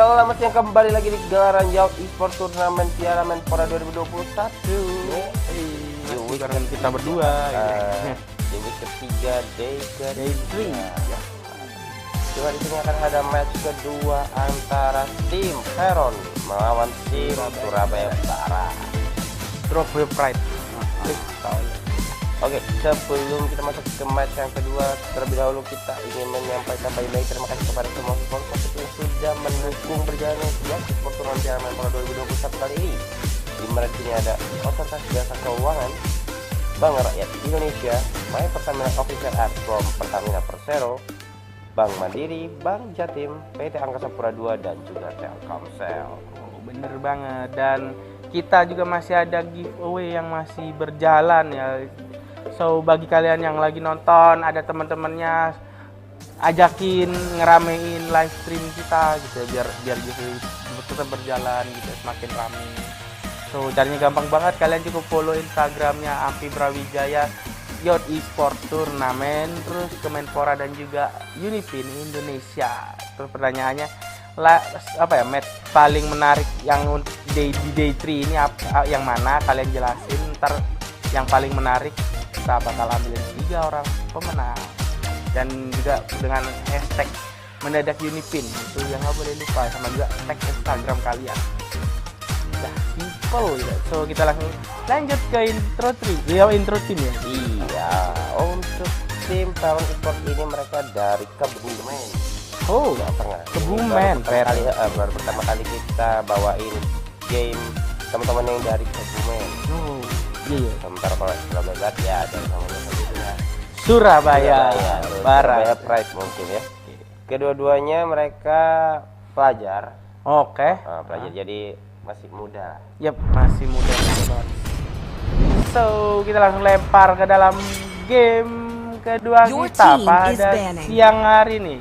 Selamat siang, kembali lagi di gelaran Yacht Esports Turnamen Piala Menpora 2021. Di weekend kita berdua. Di week ketiga, day 3. Ya. Coba di sini akan ada match kedua antara tim Peron melawan tim Surabaya Barat. Surabaya Pride. Oke, sebelum kita masuk ke match yang kedua, terlebih dahulu kita ingin menyampaikan baik-baik terima kasih kepada semua sponsor yang sudah mendukung perjalanan Yacht Esports Turnamen Piala Menpora 2021 kali ini. Di mana di sini ada Otoritas Jasa Keuangan, Bank Rakyat Indonesia, My Pertamina Official Art from Pertamina Persero, Bank Mandiri, Bank Jatim, PT Angkasa Pura II, dan juga Telkomsel. Oh, bener banget. Dan kita juga masih ada giveaway yang masih berjalan ya. So bagi kalian yang lagi nonton, ada teman-temannya, ajakin ngeramein live stream kita gitu ya, biar giveaway tetap berjalan gitu, semakin rame. So caranya gampang banget, kalian cukup follow Instagramnya Ampi Brawijaya Yacht Esports Turnamen, terus Kemenpora dan juga Unipin Indonesia. Terus pertanyaannya apa ya, match paling menarik yang di day 3 ini yang mana, kalian jelasin, ntar yang paling menarik kita bakal ambilin 3 orang pemenang. Dan juga dengan hashtag mendadak Unipin itu yang nggak boleh lupa, sama juga tag Instagram kalian. Udah simple gitu. So kita langsung lanjut ke intro tim ya. Iya, untuk tim Peron Esports ini mereka dari Kebumen. Oh, Tengah. Kebumen. Baru pertama kali kita bawain game teman-teman yang dari Kebumen. Oh, iya. Sementara kalau Surabaya Barat ya ada namanya begitu ya. Surabaya Barat. Surabaya Pride mungkin ya. Kedua-duanya mereka pelajar. Oke. Pelajar jadi masih muda. Yap, masih muda banget. So, kita langsung lempar ke dalam game kedua kita pada siang hari nih,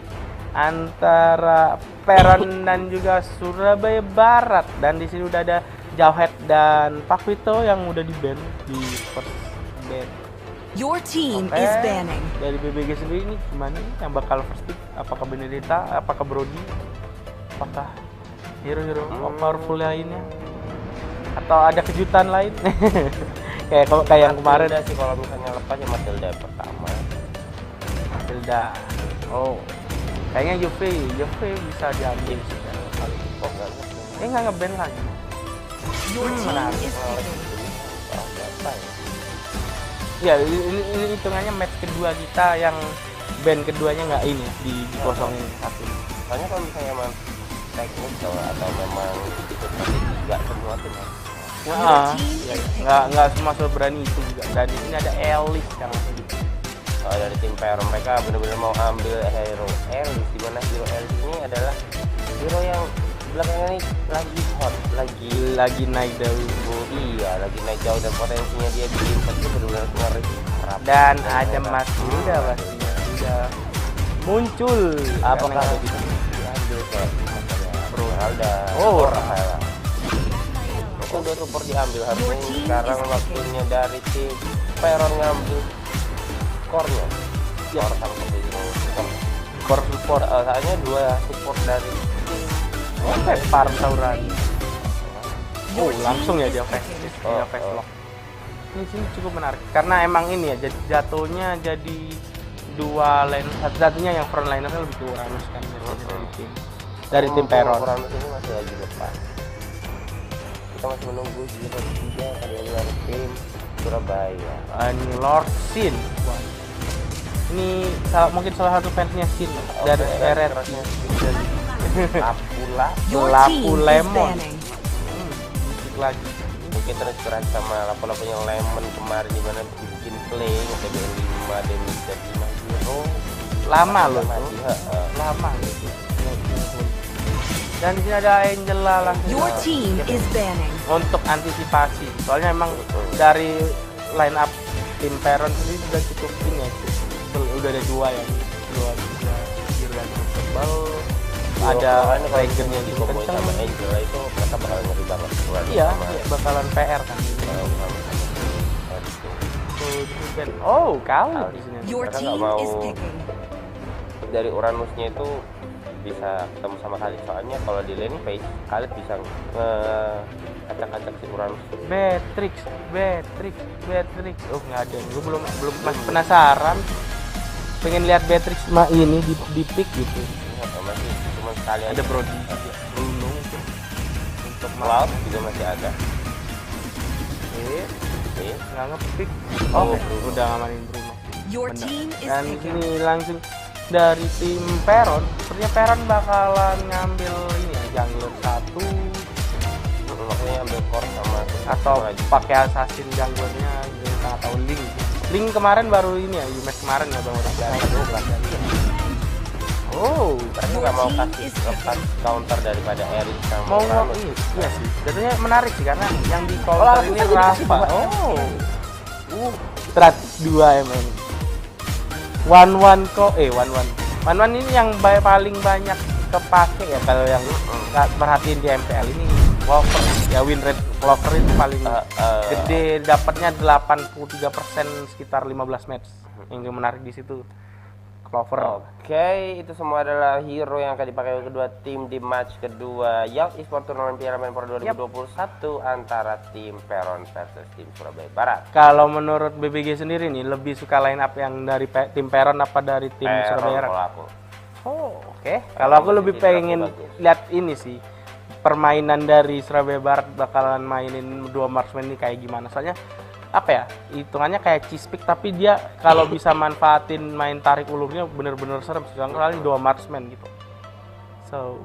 antara Peron dan juga Surabaya Barat. Dan di sini udah ada Jauhead dan Pak Vito yang udah di ban di first ban. Your team is banning. Dari BBG sendiri ini gimana nih yang bakal first pick? Apakah Benedetta, apakah Brody, apakah hero-hero powerful lainnya, atau ada kejutan lain? kayak yang kemarin sih, kalau misalnya lepas ya Matilda pertama. Matilda. Oh, kayaknya Juve bisa diambil sih kan. Oh, Nggak nge-ban lagi. Your team is Ya, ini hitungannya match kedua kita yang band keduanya nggak ini dikosongin satu. Soalnya kalau misalnya emang teknis atau memang ikut tiga semua tim nggak semua berani itu juga. Dan di sini ada Elis yang gitu. Dari tim Peron mereka benar-benar mau ambil hero Elis, di mana hero Elis ini adalah hero yang belakangan ini lagi hot, lagi naik daun. Iya, lagi naik daun, dan potensinya dia di impact itu benar-benar ngeri. Dan ada Mas Yuda pastinya sudah muncul. Apakah gitu? Diambil ke Bro Alda. Oh, Rafaela. Itu udah support diambil, harusnya sekarang waktunya dari tim Peron ngambil core-nya. Core sama core support. Soalnya 2 support dari tim Saurani. Oh, langsung ya dia face lock. Ini sih cukup menarik karena emang ini ya jatuhnya jadi 2 line, satunya yang front liner lebih ke Uranus kan dari tim Peron. Uranus ini masih lagi depan. Kita masih menunggu Giro 3 kali ini dari tim Surabaya. Ini Lord Sin. Ini mungkin salah satu fansnya Sin dari Eret. Lapu Lemon. Lagi mungkin terinspirasi sama lapo-laponya Lemon kemarin, di mana bikin play nge-TBN 5 damage dan 5 hero. Lama loh. Lama gitu. Dan di sini ada Angela lah. Your team is banning. Untuk antisipasi. Soalnya emang dari line up tim Peron ini sudah cukup ini ya. Udah ada 2 yang dan tebal. Ada Regennya juga kenceng. Sama Angela itu mereka bakal ngeri banget. Iya, bakalan PR kan. Your team is picking. Dari Uranusnya itu bisa ketemu sama Khalid. Soalnya kalau di lane phase Khalid bisa acak-acak si Uranus. Beatrix. Oh nggak ada. Gue belum masih penasaran. Pengen lihat Beatrix ini di pick gitu. Masih cuma sekali Ada aja. Brody juga. Bruno mungkin. Untuk Cloud juga masih ada. nggak nge-pick. Oh, Bruno. udah ngamanin Bruno. Your Benar. team is Dan picking. ini langsung dari tim Peron. Sepertinya Peron bakalan ngambil ini ya, jungler 1 Makanya ambil core sama atau lagi. pakai assassin junglernya gitu, atau Link. Link kemarin baru ini ya, match kemarin ya Bang udah Oh, Mereka nggak mau kasih lepas counter daripada Eris sama mau nggak? Uranus. Iya sih. Jatuhnya menarik sih karena yang di counter langsung ini saja dikasih, Rafa. Pak. Oh. Strat 2 mm. One ini yang paling banyak kepake ya kalau yang nggak perhatiin di MPL ini. Clover ya, win rate Clover itu paling gede, dapatnya 83% sekitar 15 match. Yang menarik di situ Clover. Oke, itu semua adalah hero yang akan dipakai oleh kedua tim di match kedua Young Esports Turnamen Piala Menpora 2021 antara tim Peron versus tim Surabaya Barat. Kalau menurut BBG sendiri nih lebih suka line up yang dari tim Peron apa dari tim Peron Surabaya Barat? kalau aku. Oh, oke. Kalau aku lebih Jadi pengen bagus. lihat ini sih. Permainan dari Surabaya Barat bakalan mainin dua marksman ini kayak gimana. Soalnya apa ya? Hitungannya kayak cheese pick tapi dia kalau bisa manfaatin main tarik ulurnya bener-bener serem. Soalnya dua marksman gitu. So,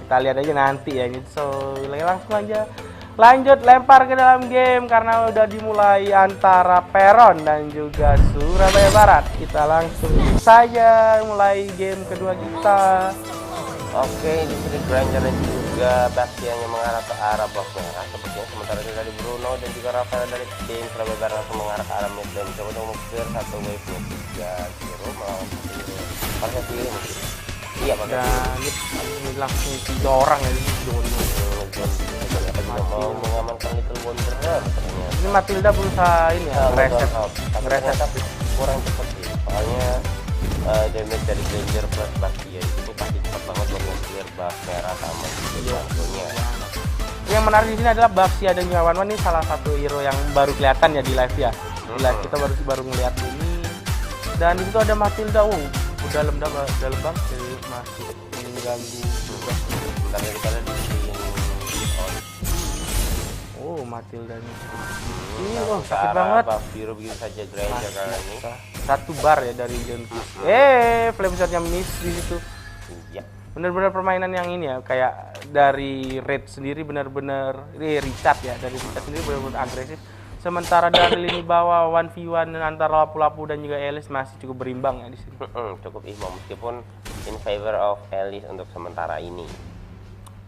kita lihat aja nanti ya ini. So, langsung aja lanjut lempar ke dalam game karena udah dimulai antara Peron dan juga Surabaya Barat. Kita langsung saja mulai game kedua kita. Oke, di sini Granger dan juga Bastian yang mengarah ke arah box merah. Sepertinya sementara itu dari Bruno dan juga Rafael dari tim Surabaya Barat langsung mengarah ke arah mid dan coba untuk mengukir satu wave nya 3 hero melawan satu hero. Pakai kiri mungkin. Iya, pakai kiri. Dan ini langsung 3 orang ya di sini. Ternyata juga mau mengamankan Little Wanderer ternyata. Ini Matilda berusaha ini ya, reset. Tapi ternyata kurang cepat sih. Soalnya damage dari Granger plus Bastia itu pasti cepat banget buat nge-clear buff merah sama janggulnya. Yang menarik di sini adalah Baxia dan juga Wanwan ini salah satu hero yang baru kelihatan ya di live ya. Di live kita baru ngeliat ini. Dan di situ ada Matilda, dalam banget jadi masih mengganggu juga. Bentar ya, kita lihat di sini. Oh, Matilda ini. Sakit banget. Buff biru begitu saja Granger kali ini. Satu bar ya dari Gentis. Flame shotnya miss di situ. Iya. Bener-bener permainan yang ini ya, kayak dari Red sendiri bener-bener Richard ya, dari Richard sendiri bener-bener agresif. Sementara dari lini bawah 1v1 antara Lapu-Lapu dan juga Elis masih cukup berimbang ya di sini. Cukup imbang meskipun in favor of Elis untuk sementara ini.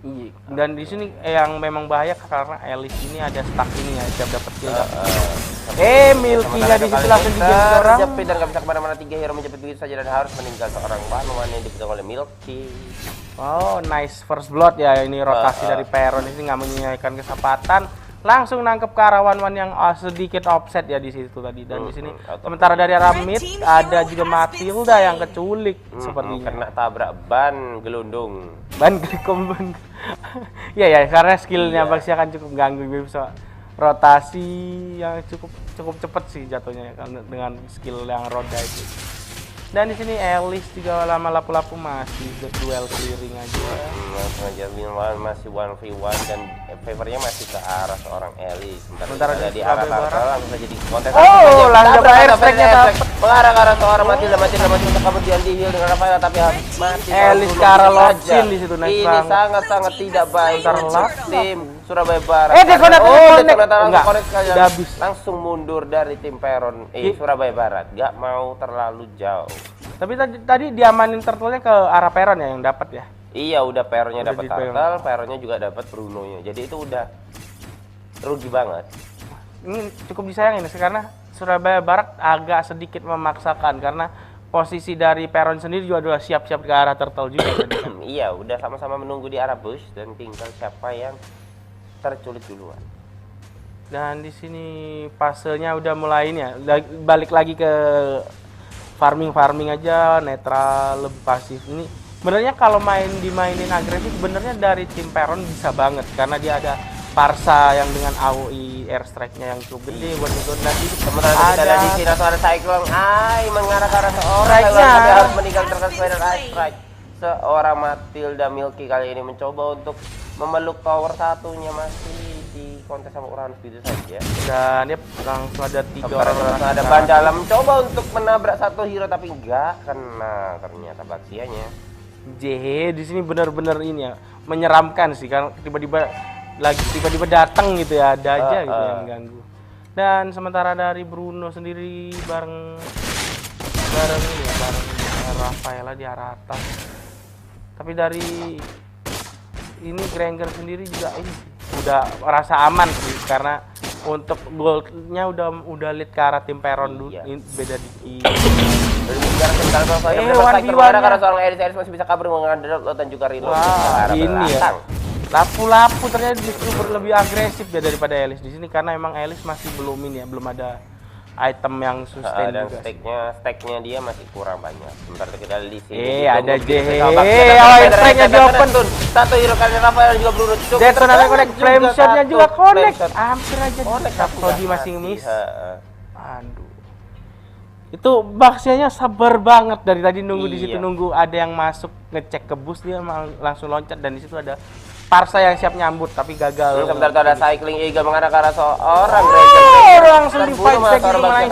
Iya. Dan di sini yang memang bahaya karena Elis ini ada stuck ini ya, tiap dapat kill. Milky-nya di situ langsung digeser orang. Jepit dan gak bisa kemana-mana, 3 hero menjepit begitu saja dan harus meninggal seorang Wanwan yang dipegang oleh Milky. Oh, nice first blood ya, ini rotasi dari Peron ini nggak menyia-nyiakan kesempatan. Langsung nangkep ke arah Wanwan yang sedikit offset ya di situ tadi. Dan di sini sementara dari arah mid ada juga Matilda yang keculik sepertinya. Kena tabrak ban gelundung. Ban Grikom. Ya karena skillnya Baxia kan cukup ganggu, bisa rotasi yang cukup cepat sih jatuhnya ya, dengan skill yang roda itu. Dan di sini Elis juga lama Lapu-Lapu masih duel clearing aja. Langsung aja Winwan masih 1v1 dan favornya masih ke arah seorang Elis. Sementara ada di di arah Surabaya Kartel langsung saja di kontes. langsung air strike-nya dapat. Mengarah ke arah seorang Matilda kemudian di heal dengan Rafael tapi mati. Elis ke arah Lotsin di situ naik Ini banget. sangat-sangat tidak baik untuk tim Surabaya Barat. Disconnect. Enggak, udah habis. Langsung mundur dari tim Peron Surabaya Barat. Gak mau terlalu jauh. Tapi tadi diamanin turtle-nya ke arah Peron ya yang dapat ya. Iya, udah Peronnya Udah dapat di Peron. turtle, Peronnya juga dapat Bruno-nya. Jadi itu udah rugi banget. Ini cukup disayangin sih karena Surabaya Barat agak sedikit memaksakan karena posisi dari Peron sendiri juga udah siap-siap ke arah turtle juga tadi kan. Iya, udah sama-sama menunggu di arah bush dan tinggal siapa yang terculik duluan. Dan di sini fasenya udah mulai ini ya, balik lagi ke farming aja, netral lebih pasif. Ini Sebenarnya kalau dimainin agresif sebenarnya dari tim Peron bisa banget karena dia ada Parsa yang dengan AOE airstrike-nya yang cukup gede buat nonton nanti. Sementara kita ada di sini ada Cyclone mengarah ke arah seorang Strike-nya. tapi harus meninggal terkena Spider Eye Strike. Seorang Matilda Milky kali ini mencoba untuk memeluk tower satunya, masih di kontes sama Uranus gitu saja. Dan dia langsung ada 3 orang. Ada ban dalam mencoba untuk menabrak satu hero tapi enggak kena ternyata baksianya. JH di sini benar-benar ini ya menyeramkan sih kan tiba-tiba datang gitu ya, ada aja gitu yang ganggu. Dan sementara dari Bruno sendiri bareng ini ya, bareng Rafaela di arah atas. Tapi dari ini Granger sendiri juga ini udah rasa aman sih karena untuk goldnya udah lead ke arah tim Peron dulu. Ini beda dikit. Karena seorang Eris masih bisa kabur mengandalkan dan juga reload. Ini ya. Lapu-lapu ternyata justru lebih agresif ya daripada Elis di sini karena emang Elis masih belum ini ya, belum ada item yang sustain dan juga. stacknya dia masih kurang banyak. Sebentar kita di sini. Ada JH. Strike-nya di open. Satu hero kan Rafael juga Bruno. Jetson ada connect, flame shot-nya juga connect. Hampir aja Rhapsody masih miss. Aduh. Itu Baxianya sabar banget dari tadi nunggu di situ, nunggu ada yang masuk ngecek ke bus, dia langsung loncat dan di situ ada Parsa yang siap nyambut tapi gagal. Sebentar ada Cycling Eagle mengarah ke arah seorang langsung di fight back itu malah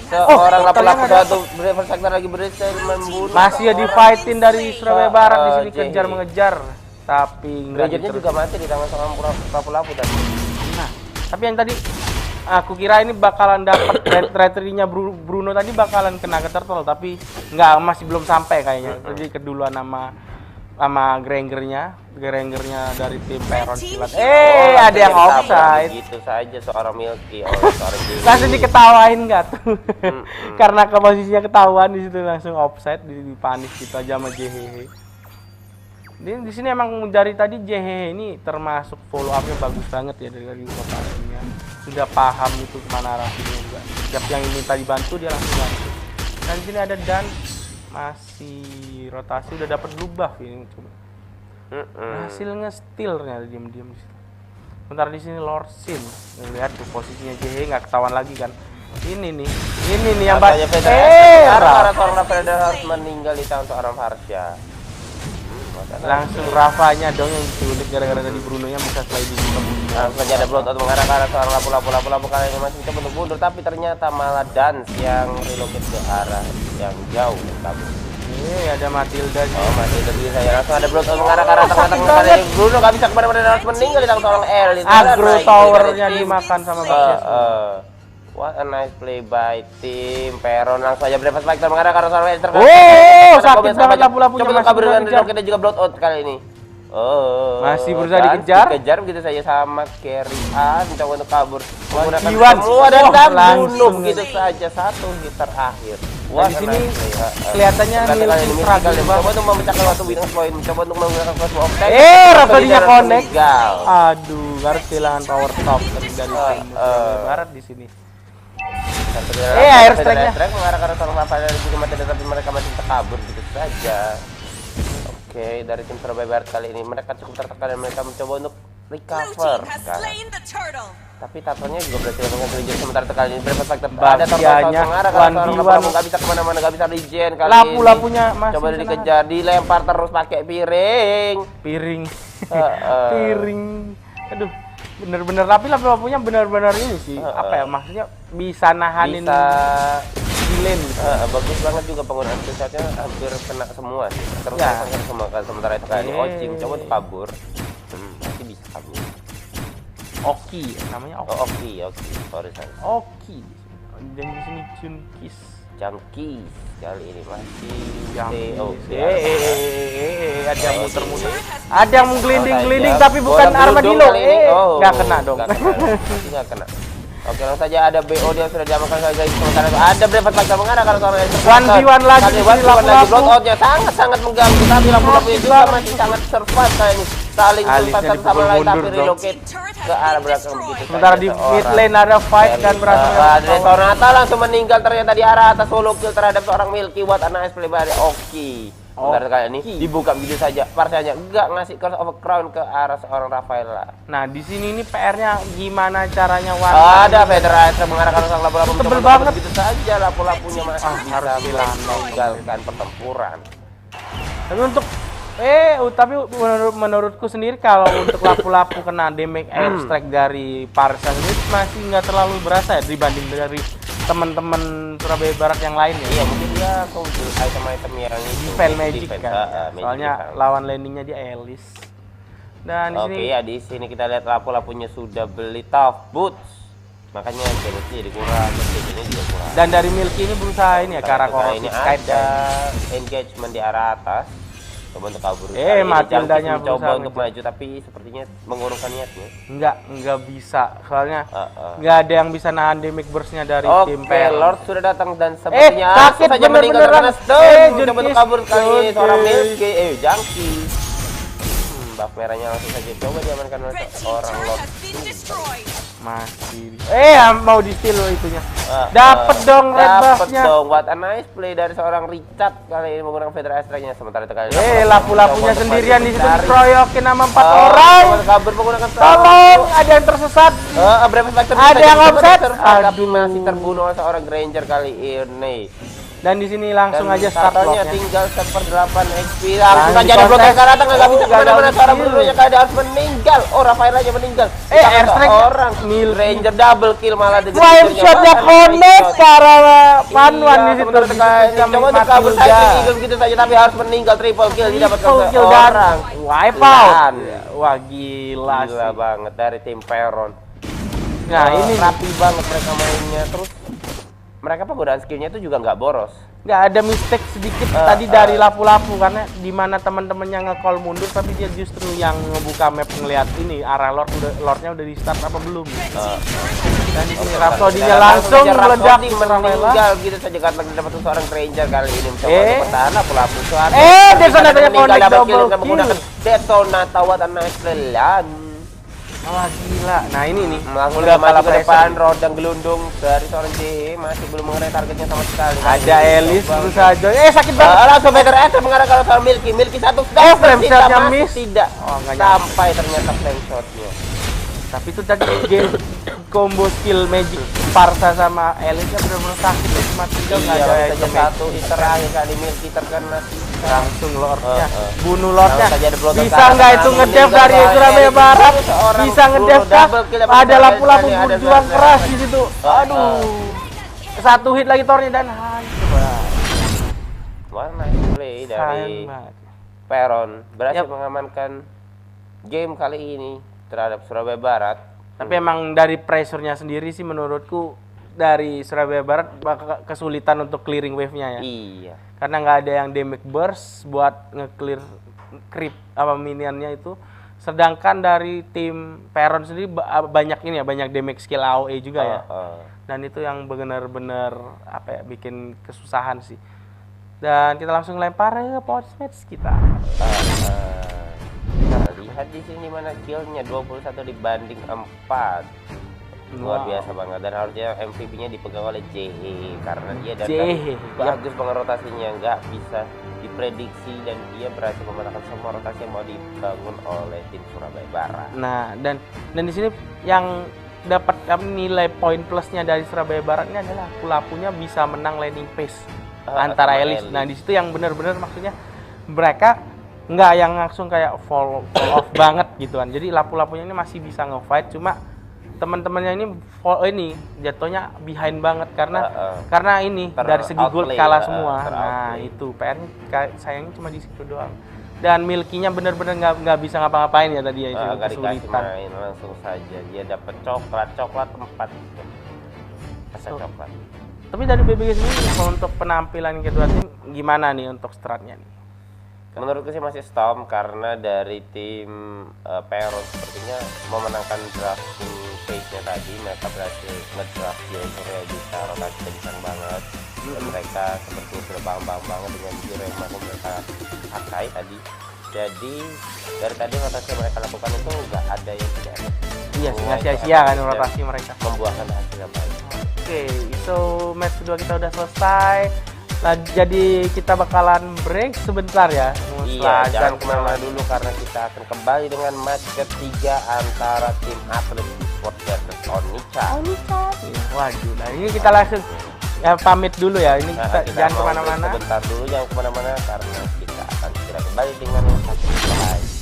seorang lapu-lapu satu Braver Sector lagi berhasil membunuh. Masih ya di fightin dari Surabaya Barat di sini kejar mengejar tapi Granger juga mati di tangan seorang lapu-lapu tadi. Nah, tapi yang tadi aku kira ini bakalan dapat retry-nya Bruno tadi bakalan kena ke turtle tapi nggak, masih belum sampai kayaknya. Jadi keduluan sama Grangernya dari tim Peron silat. Ada yang offside. Gitu saja seorang Milky seorang JH. Langsung diketawain nggak tuh? Karena ke posisinya ketahuan di situ langsung offside, dipanis gitu aja sama JH. Di sini emang dari tadi JH ini termasuk follow up-nya bagus banget ya dari kemarinnya. Sudah paham itu kemana arahnya juga. Setiap yang minta dibantu dia langsung bantu. Dan di sini ada Dan masih rotasi udah dapat blue buff ini coba. Hasil nge-steal ternyata diam-diam di situ. Sebentar di sini Lord Sin. Lihat tuh posisinya JH nggak ketahuan lagi kan. Ini nih yang karena seorang Rafael harus meninggal di tangan seorang Harsha. Langsung Rafanya dong yang diculik gara-gara tadi Bruno nya bisa sliding. Langsung ada blood out mengarah ke arah seorang lapu kali ini masih mencoba untuk mundur tapi ternyata malah Dance yang relocate ke arah yang jauh kabur. Ada Matilda. Matilda bisa ya, langsung ada blood out mengarah ke arah tengah-tengah dari Bruno, gak bisa kemana-mana, harus meninggal di tangan seorang Elis. Agro towernya dimakan sama Baxias. What a nice play by tim Peron. Langsung aja Brevet Fighter mengarah ke arah seorang Elis. Sakit banget lapu-lapunya. Coba kabur dengan kita juga blood out kali ini. Masih berusaha dikejar begitu saja sama Carry-an, mencoba untuk kabur menggunakan Kiwan. semua dan bunuh langsung gitu saja satu hit terakhir. Di sini kelihatannya Milky struggle mencoba untuk memecahkan waktu bintang poin, mencoba untuk menggunakan cross of tank. Rhapsody-nya connect. Aduh, harus kehilangan power top dari tim Barat di sini. Air strike-nya mengarah ke arah seorang Rafael dan juga mati, tapi mereka masih terkabur gitu saja. Oke, dari tim Surabaya Barat kali ini mereka cukup tertekan dan mereka mencoba untuk recover kan. Tapi turtle-nya juga berhasil mengambil regen sementara kali ini Brevet Fighter ada turtle mengarah ke arah seorang nggak bisa kemana-mana, nggak bisa regen kali ini. Lapu-lapunya masih coba dikejar, dilempar terus pakai piring. Piring. Aduh, bener-bener tapi lapu-lapunya bener-bener ini sih. Apa ya maksudnya bisa nahanin lane gitu. Bagus banget juga penggunaan skill-nya, hampir kena semua sih. Terus semua kan sementara itu kali Ocim coba untuk kabur. Masih bisa kabur. Oki namanya Oki. Sorry. Oki. Dan di sini Junkis. Jangki kali ini masih ada yang muter-muter. Ada yang gelinding-gelinding tapi bukan armadillo. Nggak kena dong. Nggak kena. Oke, langsung saja ada BO dia sudah diamankan saja. Sementara itu ada Brevet Fighter mengarah ke seorang yang 1v1 lagi. Blood out-nya sangat mengganggu tapi lapu-lapunya juga masih sangat survive kayaknya. Saling satu sama lain tapi relocate ke arah belakang begitu. Sementara di mid lane ada fight dan berhasil. Ada Tornata langsung meninggal ternyata di arah atas, solo kill terhadap seorang Milky. What a nice play by Oki. Sementara kali ini dibuka begitu saja, Parsanya nggak ngasih curse of a crown ke arah seorang Rafaela. Nah, di sini ini PR-nya gimana caranya Ada Federasi mengarahkan sang lapu-lapu tebel banget begitu saja, lapu-lapunya masih bisa harus meninggalkan pertempuran. Tapi menurutku sendiri kalau untuk lapu-lapu kena damage extract dari Parsa ini masih nggak terlalu berasa ya dibanding dari teman-teman Surabaya Barat yang lain ya. Iya, mungkin dia kumpul item-item yang itu Defense Magic defense, kan. Magic Soalnya defense. lawan landingnya dia Elis. Dan di Oke sini ya, di sini kita lihat lapu-lapunya sudah beli tough boots. Makanya damage jadi kurang, ini juga kurang. dan dari Milky ini berusaha ini ya Karena Karakoro ini Sky ada engagement di arah atas. Coba untuk kabur. Matildanya coba berusaha untuk maju tapi sepertinya mengurungkan niatnya. nggak bisa soalnya nggak ada yang bisa nahan damage burst-nya dari tim Oke, Peron. Lord sudah datang dan sepertinya sakit saja meninggal bener-beneran. karena stun. Coba Junkis, untuk kabur kali ini seorang Junkis. Milky, Junkie. Buff merahnya langsung saja coba diamankan oleh seorang Lord. Masih mau di steal loh itunya. Dapet dong red Dapet buff-nya. dong. What a nice play dari seorang Richard kali ini menggunakan Federal Strike-nya. Sementara itu kali ini Lapu-lapunya coba sendirian di situ mencari. dikeroyokin sama 4 orang. Coba kabur menggunakan Tolong, ada yang tersesat. Berapa factor Ada yang offset. tapi masih terbunuh oleh seorang Granger kali ini. Dan di sini langsung Dan aja start katanya block-nya. tinggal 1/8 XP. Langsung saja ada dikontes. blok yang datang nggak bisa Gagal kemana-mana. Seorang di berurunya kali harus meninggal. Rafael aja meninggal. airstrike orang Ranger double kill malah dengan Wire shot-nya connect ke arah Panwan di situ. Coba untuk kabur saja Eagle gitu saja tapi harus meninggal triple kill didapatkan kill seorang. wipe out. Dan Wah gila sih. gila banget dari tim Peron. Nah ini rapi banget mereka mainnya, terus mereka penggunaan skillnya itu juga nggak boros. nggak ada mistake sedikit tadi dari lapu-lapu karena dimana teman-temannya nge-call mundur tapi dia justru yang ngebuka map ngeliat ini arah lordnya udah di start apa belum. Dan di sini Rhapsody-nya langsung meledak meninggal gitu saja karena dapat seorang Ranger kali ini mencoba untuk bertahan lapu-lapu suara. Desonatanya connect double kill. Menggunakan Detonata what a nice play. Wah gila. Nah ini nih Langsung udah maju kalah ke depan, pressure. rodang gelundung dari seorang JE masih belum mengenai targetnya sama sekali. Ada Elis berusaha join. Sakit banget. Langsung Peter S mengarah ke seorang Milky satu frame shotnya masih miss. tidak Nggak nyampe. sampai ternyata flame shotnya. Tapi itu tadi game combo skill magic Parsa sama Elisnya benar-benar sakit ya, cuma tinggal nggak ada saja item satu terakhir kali Milky terkena langsung lordnya bunuh lordnya. Langsung saja ada blotter Bisa ke nggak arah itu kanan, ngedef meninggal dari oleh Surabaya Elis. Barat? Seorang Bisa ngedef kah? double kill, Ada lapu-lapu ada berjuang Zaz. keras di situ. Aduh, satu hit lagi tornya dan hancur. Warna play dari Sayang banget. Peron berhasil Yap. mengamankan game kali ini terhadap Surabaya Barat. Tapi emang dari pressure-nya sendiri sih menurutku dari Surabaya Barat bakal kesulitan untuk clearing wave-nya ya. Iya. Karena nggak ada yang damage burst buat nge-clear creep apa minionnya itu. Sedangkan dari tim Peron sendiri banyak ini ya, banyak damage skill AOE juga ya. Dan itu yang benar-benar apa ya, bikin kesusahan sih. Dan kita langsung lempar ke power match kita. Lihat di sini mana killnya 21 dibanding 4. Luar biasa banget, dan harusnya MVP-nya dipegang oleh JE karena dia dari bagus banget rotasinya, nggak bisa diprediksi dan dia berhasil memenangkan semua rotasi yang mau dibangun oleh tim Surabaya Barat. Nah, dan di sini yang dapat nilai poin plusnya dari Surabaya Barat ini adalah lapu-lapunya bisa menang landing pace antara Elis. Nah, di situ yang benar-benar maksudnya mereka nggak yang langsung kayak fall off banget gitu kan. Jadi lapu-lapunya ini masih bisa nge-fight, cuma teman-temannya ini jatuhnya behind banget karena ini dari segi gold kalah semua. Nah, itu PR-nya sayangnya cuma di situ doang. Dan Milky-nya benar-benar nggak bisa ngapa-ngapain ya tadi ya, itu kesulitan. Main langsung saja dia dapat coklat 4 rasa coklat. Tapi dari BBG sendiri untuk penampilan kedua tim gimana nih untuk stratnya nih? Menurutku sih masih Storm karena dari tim Peron sepertinya memenangkan drafting phase-nya tadi. Mereka berhasil ngedraft Surya bisa rotasi kencang banget, dan mereka seperti sudah bang banget dengan hero yang mampu mereka pakai tadi. Jadi dari tadi rotasi yang mereka lakukan itu nggak ada yang tidak ada. Iya, nggak sia-sia kan rotasi mereka. Membuahkan hasil yang baik. Oke, so match kedua kita udah selesai. Jadi kita bakalan break sebentar ya. Iya, Setelah jangan azan kemana-mana dulu karena kita akan kembali dengan match ketiga antara tim Atlet Sport versus Onica. Waduh, nah ini kita langsung ya pamit dulu ya. Ini Nah, kita jangan mau break kemana-mana. sebentar dulu, jangan kemana-mana karena kita akan segera kembali dengan satu